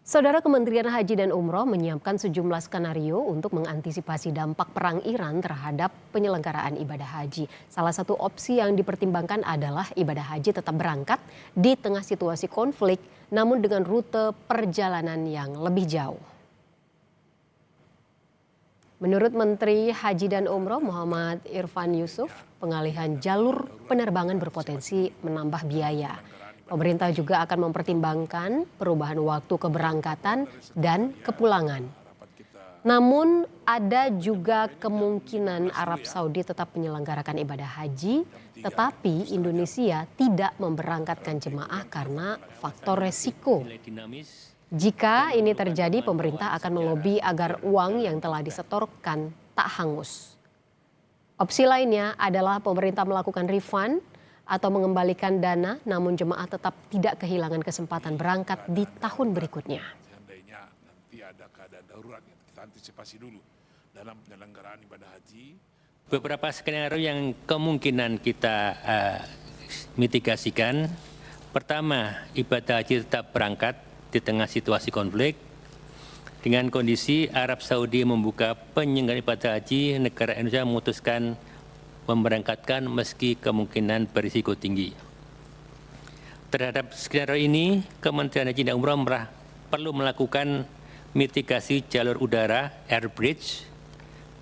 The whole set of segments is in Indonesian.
Saudara Kementerian Haji dan Umroh menyiapkan sejumlah skenario untuk mengantisipasi dampak perang Iran terhadap penyelenggaraan ibadah haji. Salah satu opsi yang dipertimbangkan adalah ibadah haji tetap berangkat di tengah situasi konflik, namun dengan rute perjalanan yang lebih jauh. Menurut Menteri Haji dan Umroh Muhammad Irfan Yusuf, pengalihan jalur penerbangan berpotensi menambah biaya. Pemerintah juga akan mempertimbangkan perubahan waktu keberangkatan dan kepulangan. Namun ada juga kemungkinan Arab Saudi tetap menyelenggarakan ibadah haji, tetapi Indonesia tidak memberangkatkan jemaah karena faktor resiko. Jika ini terjadi, pemerintah akan melobi agar uang yang telah disetorkan tak hangus. Opsi lainnya adalah pemerintah melakukan refund atau mengembalikan dana, namun jemaah tetap tidak kehilangan kesempatan berangkat di tahun berikutnya. Seandainya nanti ada keadaan darurat yang kita antisipasi dulu dalam penyelenggaraan ibadah haji. Beberapa skenario yang kemungkinan kita mitigasikan. Pertama, ibadah haji tetap berangkat di tengah situasi konflik. Dengan kondisi Arab Saudi membuka penyelenggaraan ibadah haji, negara Indonesia memutuskan memberangkatkan meski kemungkinan berisiko tinggi. Terhadap skenario ini, Kementerian Haji dan Umroh perlu melakukan mitigasi jalur udara (air bridge)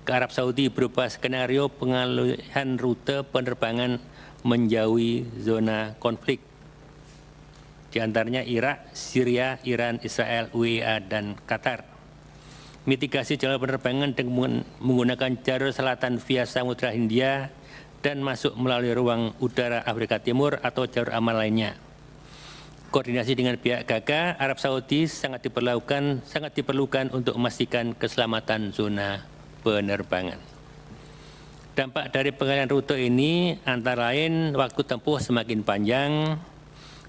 ke Arab Saudi berupa skenario pengalihan rute penerbangan menjauhi zona konflik, di antaranya Irak, Syria, Iran, Israel, UEA, dan Qatar. Mitigasi jalur penerbangan dengan menggunakan jalur selatan via Samudra Hindia dan masuk melalui ruang udara Afrika Timur atau jalur aman lainnya. Koordinasi dengan pihak GAGA Arab Saudi sangat diperlukan untuk memastikan keselamatan zona penerbangan. Dampak dari pengalihan rute ini antara lain waktu tempuh semakin panjang.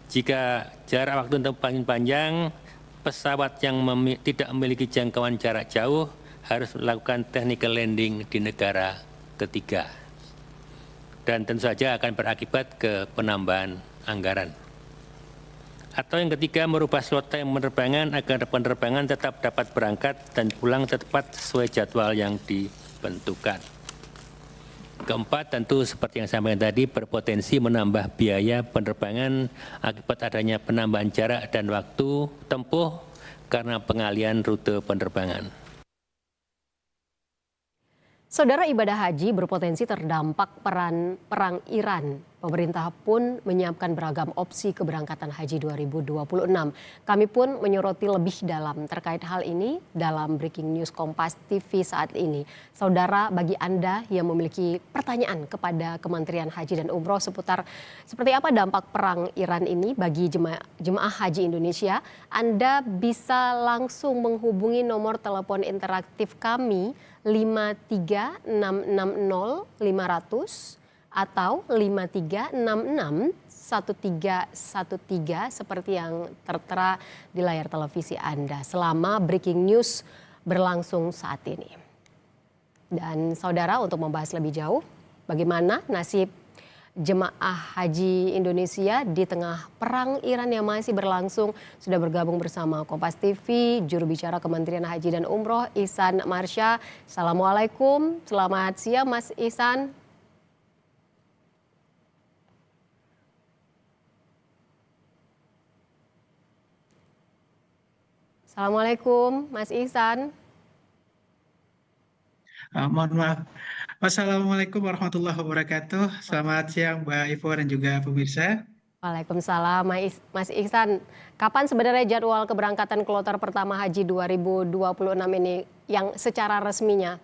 Jika jarak waktu tempuh semakin panjang, pesawat yang tidak memiliki jangkauan jarak jauh harus melakukan technical landing di negara ketiga. Dan tentu saja akan berakibat ke penambahan anggaran. Atau yang ketiga, merubah slot time penerbangan agar penerbangan tetap dapat berangkat dan pulang tepat sesuai jadwal yang ditentukan. Keempat, tentu seperti yang saya sampaikan tadi, berpotensi menambah biaya penerbangan akibat adanya penambahan jarak dan waktu tempuh karena pengalihan rute penerbangan. Saudara, ibadah haji berpotensi terdampak perang Iran. Pemerintah pun menyiapkan beragam opsi keberangkatan haji 2026. Kami pun menyoroti lebih dalam terkait hal ini dalam Breaking News Kompas TV saat ini. Saudara, bagi Anda yang memiliki pertanyaan kepada Kementerian Haji dan Umroh seputar seperti apa dampak perang Iran ini bagi jemaah haji Indonesia, Anda bisa langsung menghubungi nomor telepon interaktif kami 53660 500 atau 53661313 seperti yang tertera di layar televisi Anda selama breaking news berlangsung saat ini. Dan saudara, untuk membahas lebih jauh bagaimana nasib jemaah haji Indonesia di tengah perang Iran yang masih berlangsung, sudah bergabung bersama Kompas TV juru bicara Kementerian Haji dan Umroh Ihsan Marsha. Assalamualaikum, selamat siang Mas Ihsan. Assalamualaikum Mas Ihsan. Mohon maaf. Wassalamualaikum warahmatullahi wabarakatuh. Selamat siang Mbak Ivo dan juga pemirsa. Waalaikumsalam Mas Ihsan. Kapan sebenarnya jadwal keberangkatan kloter pertama haji 2026 ini yang secara resminya?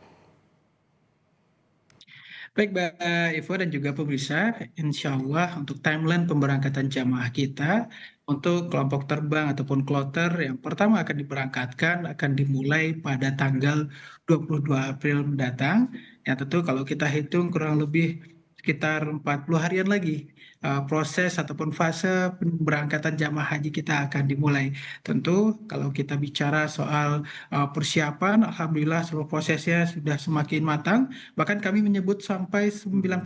Baik Mbak Ivo dan juga pemirsa, insya Allah untuk timeline pemberangkatan jamaah kita untuk kelompok terbang ataupun kloter yang pertama akan diberangkatkan akan dimulai pada tanggal 22 April mendatang. Ya tentu kalau kita hitung kurang lebih sekitar 40 harian lagi proses ataupun fase pemberangkatan jamaah haji kita akan dimulai. Tentu kalau kita bicara soal persiapan, alhamdulillah seluruh prosesnya sudah semakin matang. Bahkan kami menyebut sampai 95%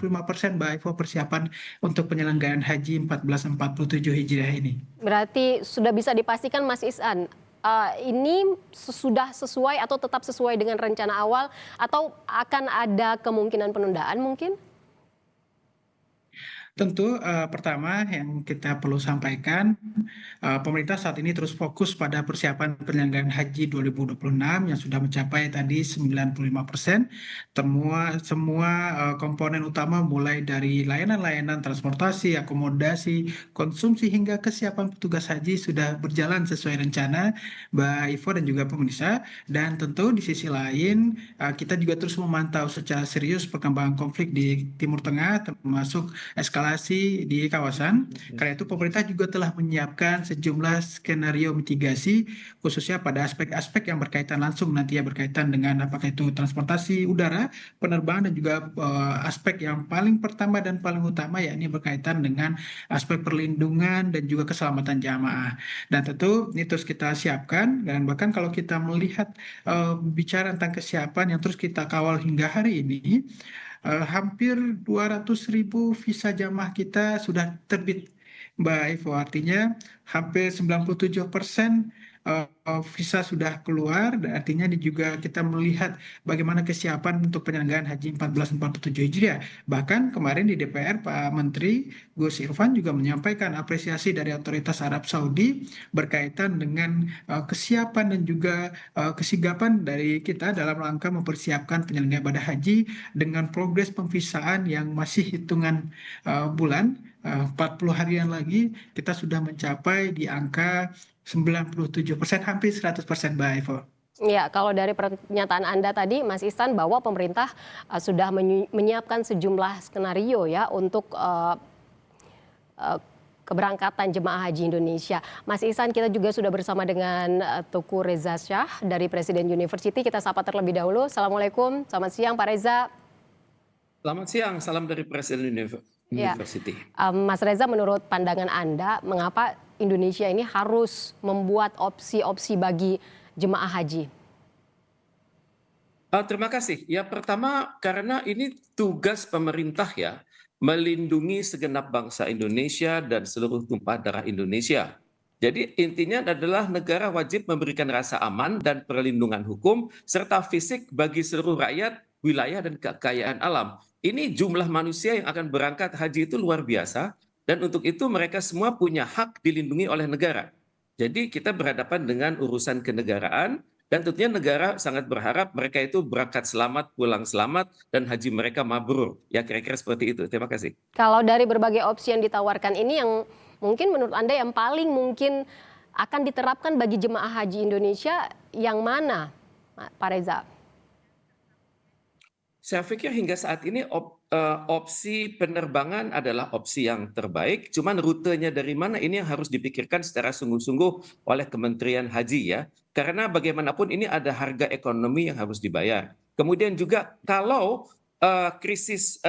Mbak Ivo persiapan untuk penyelenggaraan haji 1447 Hijriah ini. Berarti sudah bisa dipastikan Mas Ihsan, ini sudah sesuai atau tetap sesuai dengan rencana awal atau akan ada kemungkinan penundaan mungkin? Tentu pertama yang kita perlu sampaikan, pemerintah saat ini terus fokus pada persiapan penyelenggaraan haji 2026 yang sudah mencapai tadi 95%. Semua komponen utama mulai dari layanan-layanan transportasi, akomodasi, konsumsi hingga kesiapan petugas haji sudah berjalan sesuai rencana, Mbak Ivo dan juga pemirsa. Dan tentu di sisi lain kita juga terus memantau secara serius perkembangan konflik di Timur Tengah termasuk eskalasi di kawasan. Karena itu pemerintah juga telah menyiapkan sejumlah skenario mitigasi khususnya pada aspek-aspek yang berkaitan langsung nanti ya berkaitan dengan apakah itu transportasi udara, penerbangan dan juga aspek yang paling pertama dan paling utama yakni berkaitan dengan aspek perlindungan dan juga keselamatan jamaah. Dan tentu ini terus kita siapkan dan bahkan kalau kita melihat bicara tentang kesiapan yang terus kita kawal hingga hari ini, hampir 200.000 visa jamaah kita sudah terbit, Mbak Ivo. Artinya hampir 97% visa sudah keluar. Dan artinya ini juga kita melihat bagaimana kesiapan untuk penyelenggaraan Haji 1447 Hijriah. Bahkan kemarin di DPR Pak Menteri Gus Irfan juga menyampaikan apresiasi dari otoritas Arab Saudi berkaitan dengan kesiapan dan juga kesigapan dari kita dalam rangka mempersiapkan penyelenggaraan ibadah haji dengan progres pemvisaan yang masih hitungan bulan, 40 harian lagi kita sudah mencapai di angka 97%, hampir 100%, Mbak Evo. Ya, kalau dari pernyataan Anda tadi, Mas Ihsan, bahwa pemerintah sudah menyiapkan sejumlah skenario ya untuk keberangkatan jemaah haji Indonesia. Mas Ihsan, kita juga sudah bersama dengan Tuku Reza Shah dari Presiden University. Kita sapa terlebih dahulu. Assalamualaikum, selamat siang Pak Reza. Selamat siang, salam dari Presiden University. Mas Reza, menurut pandangan Anda, mengapa Indonesia ini harus membuat opsi-opsi bagi jemaah haji? Terima kasih. Ya, pertama karena ini tugas pemerintah ya, melindungi segenap bangsa Indonesia dan seluruh tumpah darah Indonesia. Jadi intinya adalah negara wajib memberikan rasa aman dan perlindungan hukum serta fisik bagi seluruh rakyat, wilayah dan kekayaan alam. Ini jumlah manusia yang akan berangkat haji itu luar biasa dan untuk itu mereka semua punya hak dilindungi oleh negara. Jadi kita berhadapan dengan urusan kenegaraan dan tentunya negara sangat berharap mereka itu berangkat selamat, pulang selamat dan haji mereka mabrur. Ya kira-kira seperti itu. Terima kasih. Kalau dari berbagai opsi yang ditawarkan ini yang mungkin menurut Anda yang paling mungkin akan diterapkan bagi jemaah haji Indonesia yang mana, Pak Reza? Saya pikir hingga saat ini opsi penerbangan adalah opsi yang terbaik. Cuman rutenya dari mana ini yang harus dipikirkan secara sungguh-sungguh oleh Kementerian Haji ya. Karena bagaimanapun ini ada harga ekonomi yang harus dibayar. Kemudian juga kalau krisis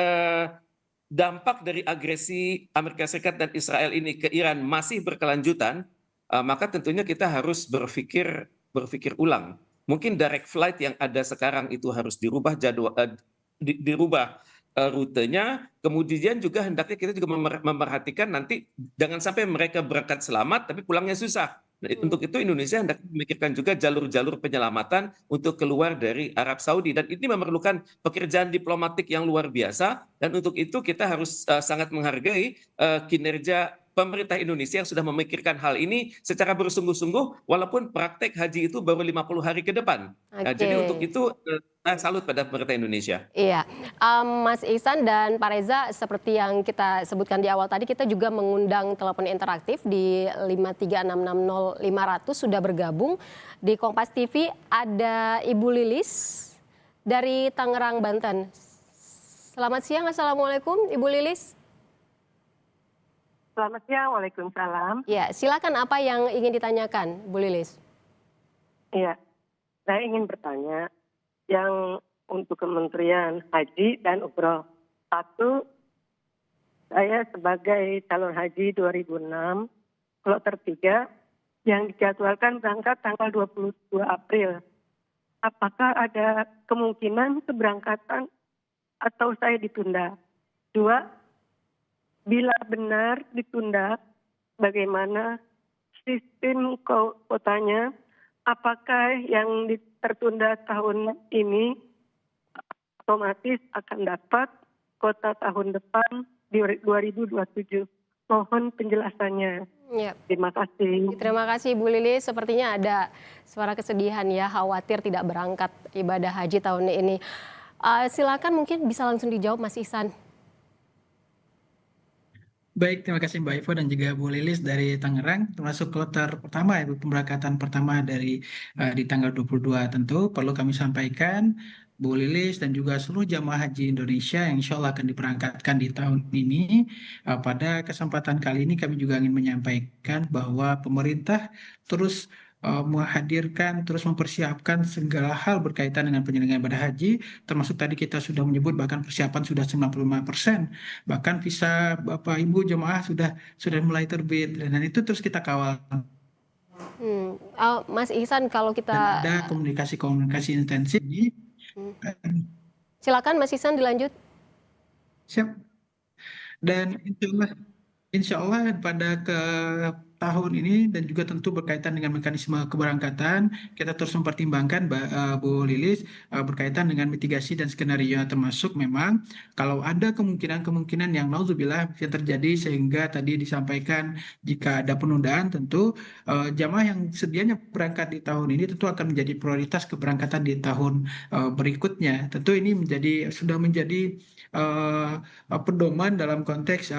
dampak dari agresi Amerika Serikat dan Israel ini ke Iran masih berkelanjutan, maka tentunya kita harus berpikir ulang. Mungkin direct flight yang ada sekarang itu harus dirubah rutenya. Kemudian juga hendaknya kita juga memperhatikan nanti jangan sampai mereka berangkat selamat tapi pulangnya susah. Nah, untuk itu Indonesia hendak memikirkan juga jalur-jalur penyelamatan untuk keluar dari Arab Saudi dan ini memerlukan pekerjaan diplomatik yang luar biasa dan untuk itu kita harus sangat menghargai kinerja pemerintah Indonesia yang sudah memikirkan hal ini secara bersungguh-sungguh walaupun praktek haji itu baru 50 hari ke depan. Nah, jadi untuk itu saya salut pada pemerintah Indonesia. Iya, Mas Ihsan dan Pak Reza, seperti yang kita sebutkan di awal tadi, kita juga mengundang telepon interaktif di 53660 500 sudah bergabung. Di Kompas TV ada Ibu Lilis dari Tangerang, Banten. Selamat siang, Assalamualaikum Ibu Lilis. Selamat siang, waalaikumsalam. Ya, silakan apa yang ingin ditanyakan, Bu Lilis? Iya, saya ingin bertanya yang untuk Kementerian Haji dan Umroh. Satu, saya sebagai calon haji 2006, kloter 3, yang dijadwalkan berangkat tanggal 22 April. Apakah ada kemungkinan keberangkatan atau saya ditunda? Dua, bila benar ditunda, bagaimana sistem kuotanya apakah yang tertunda tahun ini otomatis akan dapat kuota tahun depan di 2027? Mohon penjelasannya. Ya. Terima kasih. Terima kasih Bu Lilis, sepertinya ada suara kesedihan ya, khawatir tidak berangkat ibadah haji tahun ini. Silakan mungkin bisa langsung dijawab Mas Ihsan. Baik, terima kasih Mbak Ivo dan juga Bu Lilis dari Tangerang, termasuk kloter pertama, pemberangkatan pertama dari di tanggal 22. Tentu perlu kami sampaikan, Bu Lilis dan juga seluruh jamaah haji Indonesia yang insya Allah akan diberangkatkan di tahun ini. Pada kesempatan kali ini kami juga ingin menyampaikan bahwa pemerintah terus menghadirkan, terus mempersiapkan segala hal berkaitan dengan penyelenggaraan ibadah haji, termasuk tadi kita sudah menyebut bahkan persiapan sudah 95%. Bahkan visa Bapak Ibu jemaah sudah mulai terbit dan itu terus kita kawal. Mas Ihsan, kalau Dan kita ada komunikasi intensif. silakan Mas Ihsan dilanjut. Siap. Dan insya Allah pada tahun ini dan juga tentu berkaitan dengan mekanisme keberangkatan, kita terus mempertimbangkan Bu Lilis berkaitan dengan mitigasi dan skenario, termasuk memang kalau ada kemungkinan yang naudzubillah yang terjadi, sehingga tadi disampaikan jika ada penundaan, tentu jamaah yang sedianya berangkat di tahun ini tentu akan menjadi prioritas keberangkatan di tahun berikutnya. Tentu ini sudah menjadi pedoman dalam konteks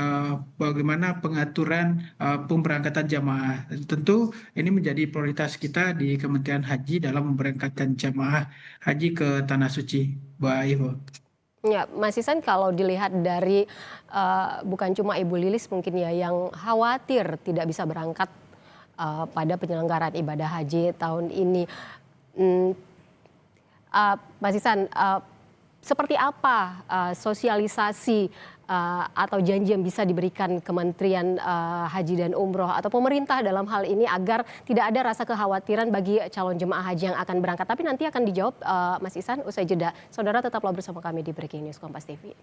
bagaimana pengaturan pemberangkatan jamaah. Tentu ini menjadi prioritas kita di Kementerian Haji dalam memberangkatkan jamaah haji ke Tanah Suci. Mbak Ivo. Ya, Mas Ihsan, kalau dilihat dari bukan cuma Ibu Lilis mungkin ya yang khawatir tidak bisa berangkat pada penyelenggaraan ibadah haji tahun ini. Mas Ihsan, seperti apa sosialisasi atau janji yang bisa diberikan Kementerian Haji dan Umroh atau pemerintah dalam hal ini agar tidak ada rasa kekhawatiran bagi calon jemaah haji yang akan berangkat? Tapi nanti akan dijawab Mas Ihsan usai jeda. Saudara tetaplah bersama kami di Breaking News Kompas TV.